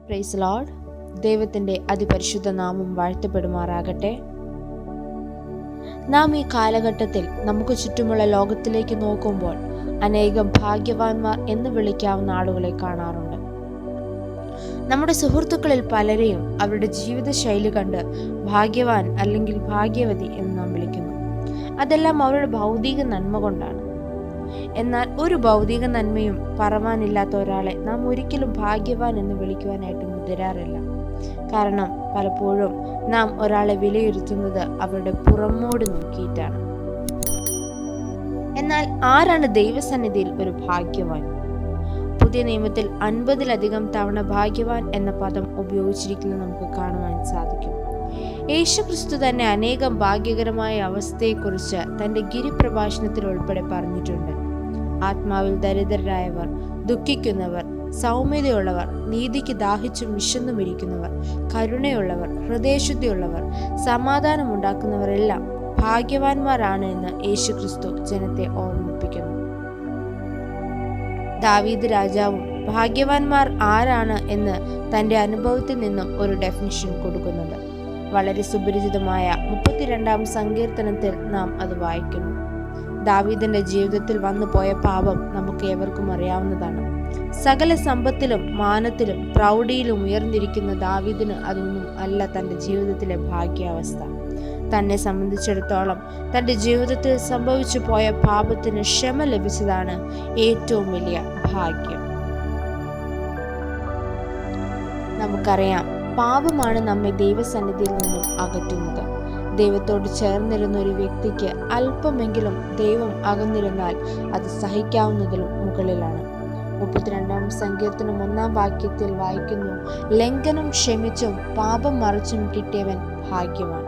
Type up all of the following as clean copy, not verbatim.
Praise Lord. ദൈവത്തിൻ്റെ അതിപരിശുദ്ധ നാമം വാഴ്ത്തപ്പെടുമാറാകട്ടെ. നാം ഈ കാലഘട്ടത്തിൽ നമുക്ക് ചുറ്റുമുള്ള ലോകത്തിലേക്ക് നോക്കുമ്പോൾ അനേകം ഭാഗ്യവാന്മാർ എന്ന് വിളിക്കാവുന്ന ആളുകളെ കാണാറുണ്ട്. നമ്മുടെ സുഹൃത്തുക്കളിൽ പലരെയും അവരുടെ ജീവിതശൈലി കണ്ട് ഭാഗ്യവാൻ അല്ലെങ്കിൽ ഭാഗ്യവതി എന്ന് നാം വിളിക്കുന്നു. അതെല്ലാം അവരുടെ ഭൗതിക നന്മ കൊണ്ടാണ്. എന്നാൽ ഒരു ഭൗതിക നന്മയും പറവാനില്ലാത്ത ഒരാളെ നാം ഒരിക്കലും ഭാഗ്യവാൻ എന്ന് വിളിക്കുവാനായിട്ട് മുതിരാറില്ല. കാരണം പലപ്പോഴും നാം ഒരാളെ വിലയിരുത്തുന്നത് അവരുടെ പുറമോട് നോക്കിയിട്ടാണ്. എന്നാൽ ആരാണ് ദൈവസന്നിധിയിൽ ഒരു ഭാഗ്യവാൻ? പുതിയ നിയമത്തിൽ 50-ലധികം തവണ ഭാഗ്യവാൻ എന്ന പദം ഉപയോഗിച്ചിരിക്കുന്നത് നമുക്ക് കാണുവാൻ സാധിക്കും. യേശുക്രിസ്തു തന്നെ അനേകം ഭാഗ്യകരമായ അവസ്ഥയെക്കുറിച്ച് തൻ്റെ ഗിരിപ്രഭാഷണത്തിൽ ഉൾപ്പെടെ പറഞ്ഞിട്ടുണ്ട്. ആത്മാവിൽ ദരിദ്രരായവർ, ദുഃഖിക്കുന്നവർ, സൗമ്യതയുള്ളവർ, നീതിക്ക് ദാഹിച്ചും വിശന്നും ഇരിക്കുന്നവർ, കരുണയുള്ളവർ, ഹൃദയശുദ്ധിയുള്ളവർ, സമാധാനമുണ്ടാക്കുന്നവരെല്ലാം ഭാഗ്യവാന്മാരാണ് എന്ന് യേശുക്രിസ്തു ജനത്തെ ഓർമ്മിപ്പിക്കുന്നു. ദാവീദ് രാജാവും ഭാഗ്യവാന്മാർ ആരാണ് എന്ന് തൻ്റെ അനുഭവത്തിൽ നിന്നും ഒരു ഡെഫിനിഷൻ കൊടുക്കുന്നുണ്ട്. വളരെ സുപരിചിതമായ 32-ാം സങ്കീർത്തനത്തിൽ നാം അത് വായിക്കുന്നു. ദാവീദിന്റെ ജീവിതത്തിൽ വന്നു പോയ പാപം നമുക്ക് ഏവർക്കും അറിയാവുന്നതാണ്. സകല സമ്പത്തിലും മാനത്തിലും പ്രൗഢിയിലും ഉയർന്നിരിക്കുന്ന ദാവീദിന് അതൊന്നും അല്ല തൻ്റെ ജീവിതത്തിലെ ഭാഗ്യാവസ്ഥ. തന്നെ സംബന്ധിച്ചിടത്തോളം തൻ്റെ ജീവിതത്തിൽ സംഭവിച്ചു പോയ പാപത്തിന് ക്ഷമ ലഭിച്ചതാണ് ഏറ്റവും വലിയ ഭാഗ്യം. നമുക്കറിയാം, പാപമാണ് നമ്മെ ദൈവസന്നിധിയിൽ നിന്നും അകറ്റുന്നത്. ദൈവത്തോട് ചേർന്നിരുന്ന ഒരു വ്യക്തിക്ക് അല്പമെങ്കിലും ദൈവം അകന്നിരുന്നാൽ അത് സഹിക്കാവുന്നതിലും മുകളിലാണ്. 32-ാം സങ്കീർത്തനം 1-ാം വാക്യത്തിൽ വായിക്കുന്നു, ലംഘനം ക്ഷമിച്ചും പാപം മറിച്ചും കിട്ടിയവൻ ഭാഗ്യവാൻ.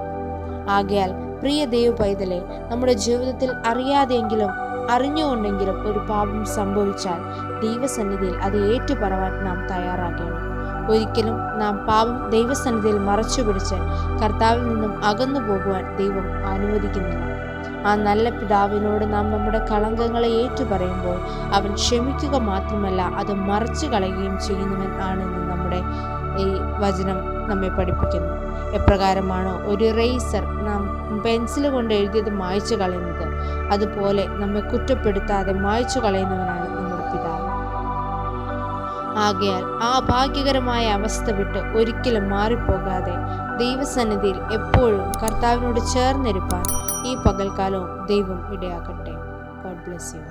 ആകയാൽ പ്രിയ ദൈവ പൈതലെ, നമ്മുടെ ജീവിതത്തിൽ അറിയാതെയെങ്കിലും അറിഞ്ഞുകൊണ്ടെങ്കിലും ഒരു പാപം സംഭവിച്ചാൽ ദൈവസന്നിധിയിൽ അത് ഏറ്റുപറവാൻ നാം തയ്യാറാകണം. ഒരിക്കലും നാം പാപം ദൈവസന്നിധിയിൽ മറച്ചു പിടിച്ച് കർത്താവിൽ നിന്നും അകന്നു പോകുവാൻ ദൈവം അനുവദിക്കുന്നില്ല. ആ നല്ല പിതാവിനോട് നാം നമ്മുടെ കളങ്കങ്ങളെ ഏറ്റുപറയുമ്പോൾ അവൻ ക്ഷമിക്കുക മാത്രമല്ല അത് മറച്ചു കളയുകയും ചെയ്യുന്നവൻ ആണെന്ന് നമ്മുടെ ഈ വചനം നമ്മെ പഠിപ്പിക്കുന്നു. എപ്രകാരമാണോ ഒരു ഇറേസർ നാം പെൻസിൽ കൊണ്ട് എഴുതിയത് മായ്ച്ചു കളയുന്നത്, അതുപോലെ നമ്മെ കുറ്റപ്പെടുത്താതെ മായ്ച്ചു കളയുന്നവനാണ് നമ്മുടെ പിതാവ്. ആകയാൽ ആ ഭാഗ്യകരമായ അവസ്ഥ വിട്ട് ഒരിക്കലും മാറിപ്പോകാതെ ദൈവസന്നിധിയിൽ എപ്പോഴും കർത്താവിനോട് ചേർന്നിരിപ്പാൻ ഈ പകൽക്കാലവും ദൈവം ഇടയാക്കട്ടെ. God bless you.